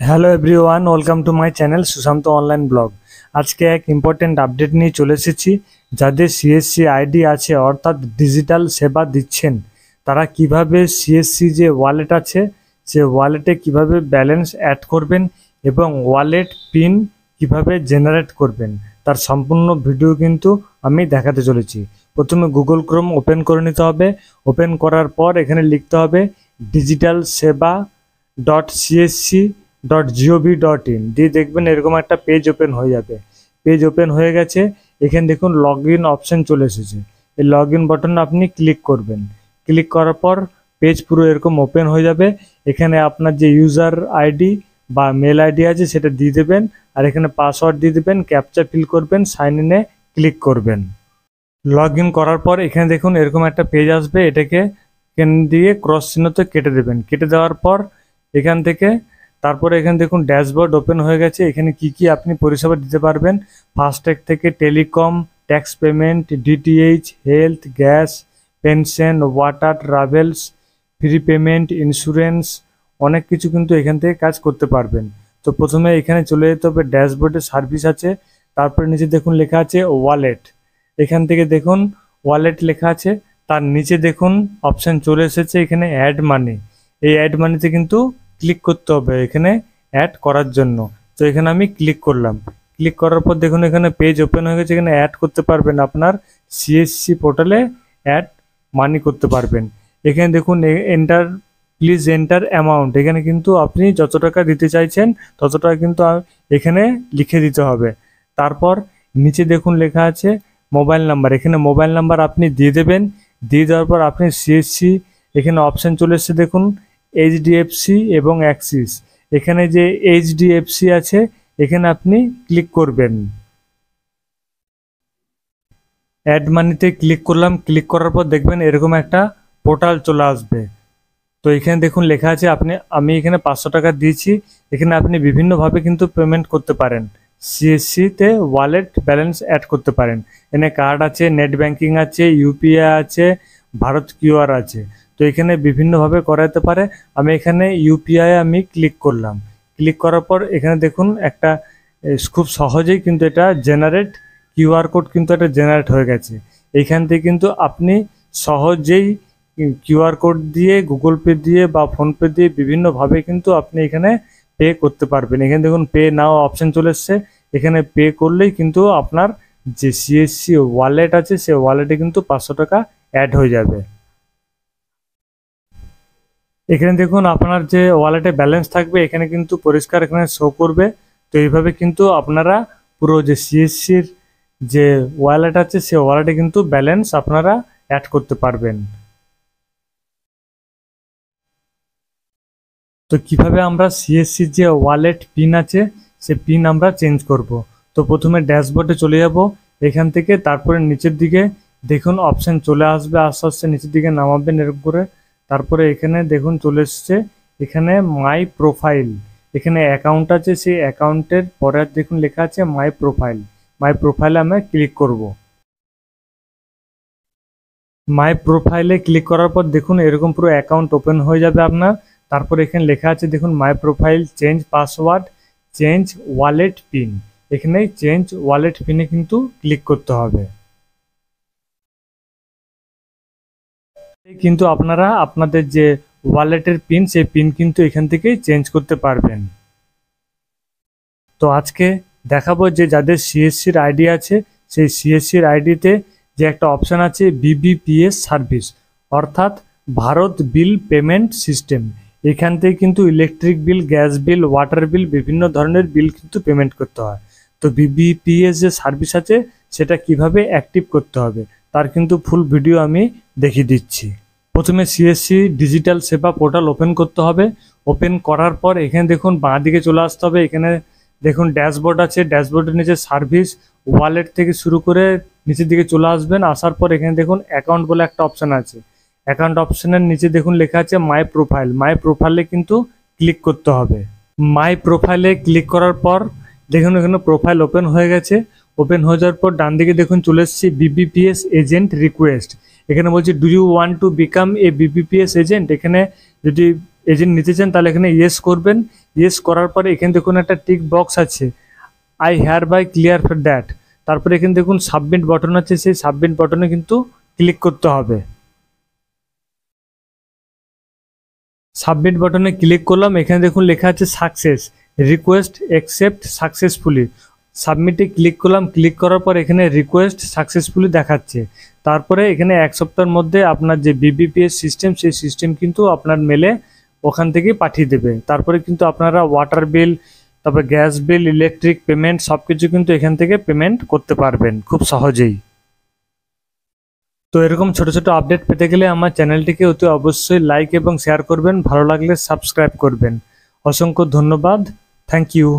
Hello everyone, welcome to my channel Sushant online blog. আজকে এক important update নিয়ে চলে এসেছি। যাদের সিএসসি আইডি আছে অর্থাৎ ডিজিটাল সেবা দিচ্ছেন, তারা কিভাবে সিএসসি যে ওয়ালেট আছে সে ওয়ালেটে কিভাবে ব্যালেন্স অ্যাড করবেন এবং ওয়ালেট পিন কিভাবে জেনারেট করবেন তার সম্পূর্ণ ভিডিও কিন্তু আমি দেখাতে চলেছি। প্রথমে গুগল ক্রোম ওপেন করে নিতে হবে। ওপেন করার পর এখানে লিখতে হবে ডিজিটাল সেবা .csc.gov.in দিয়ে দেখবেন এরকম একটা পেজ ওপেন হয়ে যাবে। পেজ ওপেন হয়ে গেছে। এখানে দেখুন লগ ইন অপশান চলে এসেছে। এই লগ ইন বাটনে আপনি ক্লিক করবেন। ক্লিক করার পর পেজ পুরো এরকম ওপেন হয়ে যাবে। এখানে আপনার যে ইউজার আইডি বা মেল আইডি আছে সেটা দিয়ে দেবেন, আর এখানে পাসওয়ার্ড দিয়ে দেবেন, ক্যাপচা ফিল করবেন, সাইন ইনে ক্লিক করবেন। লগ ইন করার পর এখানে দেখুন এরকম একটা পেজ আসবে। এটাকে এখান দিয়ে ক্রস চিহ্নতে কেটে দেবেন। কেটে দেওয়ার পর এখান থেকে তারপরে এখানে দেখুন ড্যাশবোর্ড ওপেন হয়ে গেছে। এখানে কি কি আপনি পরিষেবা দিতে পারবেন, ফাস্ট্যাগ থেকে telecom, tax payment, DTH, health, gas, pension, water, travels, free payment, insurance, অনেক কিছু কিন্তু এখান থেকে কাজ করতে পারবেন। তো প্রথমে এখানে চলে যেতে হবে, ড্যাশবোর্ডে সার্ভিস আছে, তারপরে নিচে দেখুন লেখা আছে ওয়ালেট। এখান থেকে দেখুন ওয়ালেট লেখা আছে, তার নিচে দেখুন অপশান চলে এসেছে এখানে অ্যাড মানি। এই অ্যাড মানিতে কিন্তু ক্লিক করতে হবে এখানে অ্যাড করার জন্য। তো এখানে আমি ক্লিক করলাম। ক্লিক করার পর দেখুন এখানে পেজ ওপেন হয়ে গেছে। এখানে অ্যাড করতে পারবেন, আপনার সিএসসি পোর্টালে অ্যাড মানি করতে পারবেন। এখানে দেখুন এন্টার, প্লিজ এন্টার অ্যামাউন্ট। এখানে কিন্তু আপনি যত টাকা দিতে চাইছেন তত টাকা কিন্তু এখানে লিখে দিতে হবে। তারপর নিচে দেখুন লেখা আছে মোবাইল নাম্বার। এখানে মোবাইল নাম্বার আপনি দিয়ে দেবেন। দিয়ে দেওয়ার পর আপনি সিএসসি এখানে অপশান চলে এসেছে দেখুন এইচডিএফসি এবং অ্যাক্সিস। এখানে যে এইচডিএফসি আছে এখানে আপনি ক্লিক করবেন। অ্যাড মানিতে ক্লিক করলাম। ক্লিক করার পর দেখবেন এরকম একটা পোর্টাল চলে আসবে। তো এখানে দেখুন লেখা আছে আমি এখানে 500 টাকা দিয়েছি। এখানে আপনি বিভিন্নভাবে কিন্তু পেমেন্ট করতে পারেন। সিএসসিতে ওয়ালেট ব্যালেন্স অ্যাড করতে পারেন। এখানে কার্ড আছে, নেট ব্যাংকিং আছে, ইউপিআই আছে, ভারত কিউআর আছে। তো এখানে বিভিন্নভাবে করা যেতে পারে। আমি এখানে ইউপিআই আমি ক্লিক করলাম। ক্লিক করার পর এখানে দেখুন একটা খুব সহজেই কিন্তু এটা জেনারেট, কিউআর কোড কিন্তু এটা জেনারেট হয়ে গেছে। এইখান থেকে কিন্তু আপনি সহজেই কিউআর কোড দিয়ে, গুগল পে দিয়ে বা ফোনপে দিয়ে বিভিন্নভাবে কিন্তু আপনি এখানে পে করতে পারবেন। এখানে দেখুন পে নাও অপশান চলে এসছে। এখানে পে করলেই কিন্তু আপনার যে সিএসসি ওয়ালেট আছে সে ওয়ালেটে কিন্তু 500 টাকা অ্যাড হয়ে যাবে। এখানে দেখুন আপনার যে ওয়ালেটে ব্যালেন্স থাকবে এখানে কিন্তু পরিষ্কার এখানে শো করবে। তো এইভাবে কিন্তু আপনারা পুরো যে সিএসসির যে ওয়ালেট আছে সে ওয়ালেটে কিন্তু ব্যালেন্স আপনারা অ্যাড করতে পারবেন। তো কিভাবে আমরা সিএসসির যে ওয়ালেট পিন আছে সে পিন আমরা চেঞ্জ করব। তো প্রথমে ড্যাশবোর্ডে চলে যাব। এখান থেকে তারপরে নিচের দিকে দেখুন অপশান চলে আসবে, আস্তে আস্তে নিচের দিকে নামাবেন এরকম করে। তারপরে এখানে দেখুন চলে এসছে এখানে মাই প্রোফাইল। এখানে অ্যাকাউন্ট আছে, সেই অ্যাকাউন্টের পরে দেখুন লেখা আছে মাই প্রোফাইল। মাই প্রোফাইলে আমরা ক্লিক করব। মাই প্রোফাইলে ক্লিক করার পর দেখুন এরকম পুরো অ্যাকাউন্ট ওপেন হয়ে যাবে আপনার। তারপর এখানে লেখা আছে দেখুন মাই profile, change password, change wallet pin. এখানে চেঞ্জ ওয়ালেট পিনে কিন্তু ক্লিক করতে হবে। কিন্তু আপনারা আপনাদের যে ওয়ালেটের পিন সেই পিন কিন্তু এখান থেকেই চেঞ্জ করতে পারবেন। তো আজকে দেখাবো যে যাদের সিএসসির আইডি আছে সেই সিএসসির আইডিতে যে একটা অপশান আছে বিবিপিএস সার্ভিস, অর্থাৎ ভারত বিল পেমেন্ট সিস্টেম। এখান থেকে কিন্তু electric bill, gas bill, water বিল, বিভিন্ন ধরনের বিল কিন্তু পেমেন্ট করতে হয়। তো বিবিপিএস যে সার্ভিস আছে সেটা কিভাবে অ্যাক্টিভ করতে হবে তার কিন্তু ফুল ভিডিও আমি দেখিয়ে দিচ্ছি। প্রথমে সিএসসি ডিজিটাল সেবা পোর্টাল ওপেন করতে হবে। ওপেন করার পর এখানে দেখুন বাঁ দিকে চলে আসতে হবে। এখানে দেখুন ড্যাশবোর্ড আছে, ড্যাশবোর্ডের নিচে সার্ভিস, ওয়ালেট থেকে শুরু করে নিচের দিকে চলে আসবেন। আসার পর এখানে দেখুন অ্যাকাউন্ট বলে একটা অপশান আছে। অ্যাকাউন্ট অপশানের নিচে দেখুন লেখা আছে মাই প্রোফাইল। মাই প্রোফাইলে কিন্তু ক্লিক করতে হবে। মাই প্রোফাইলে ক্লিক করার পর দেখুন এখানে প্রোফাইল ওপেন হয়ে গেছে। ওপেন হয়ে যাওয়ার পর ডান দিকে দেখুন চলে এসেছি বিবিপিএস এজেন্ট রিকোয়েস্ট। এখানে বলছি do you want to become a BBPS agent. এখানে যদি এজেন্ট নিতে চান তাহলে এখানে ইয়েস করবেন। ইয়েস করার পরে এখানে দেখুন একটা টিক বক্স আছে, I hereby clear for that. তারপরে এখানে দেখুন সাবমিট বাটন আছে, সেই সাবমিট বাটনে কিন্তু ক্লিক করতে হবে। সাবমিট বাটনে ক্লিক করলাম, এখানে দেখুন লেখা আছে সাকসেস, রিকোয়েস্ট অ্যাকসেপ্ট সাকসেসফুলি। সাবমিটে ক্লিক করলাম, ক্লিক করার পর এখানে রিকোয়েস্ট সাকসেসফুলি দেখাচ্ছে। তারপরে এখানে 1 সপ্তাহের মধ্যে আপনার যে বিবিপিএস সিস্টেম, সেই সিস্টেম কিন্তু আপনার মেলে ওখান থেকে পাঠিয়ে দেবে। তারপরে কিন্তু আপনারা ওয়াটার বিল, তারপরে গ্যাস বিল, ইলেকট্রিক পেমেন্ট সব কিছু কিন্তু এখান থেকে পেমেন্ট করতে পারবেন খুব সহজেই। তো এরকম ছোট ছোট আপডেট পেতে গেলে আমার চ্যানেলটিকে অতি অবশ্যই লাইক এবং শেয়ার করবেন, ভালো লাগলে সাবস্ক্রাইব করবেন। অসংখ্য ধন্যবাদ, থ্যাংক ইউ।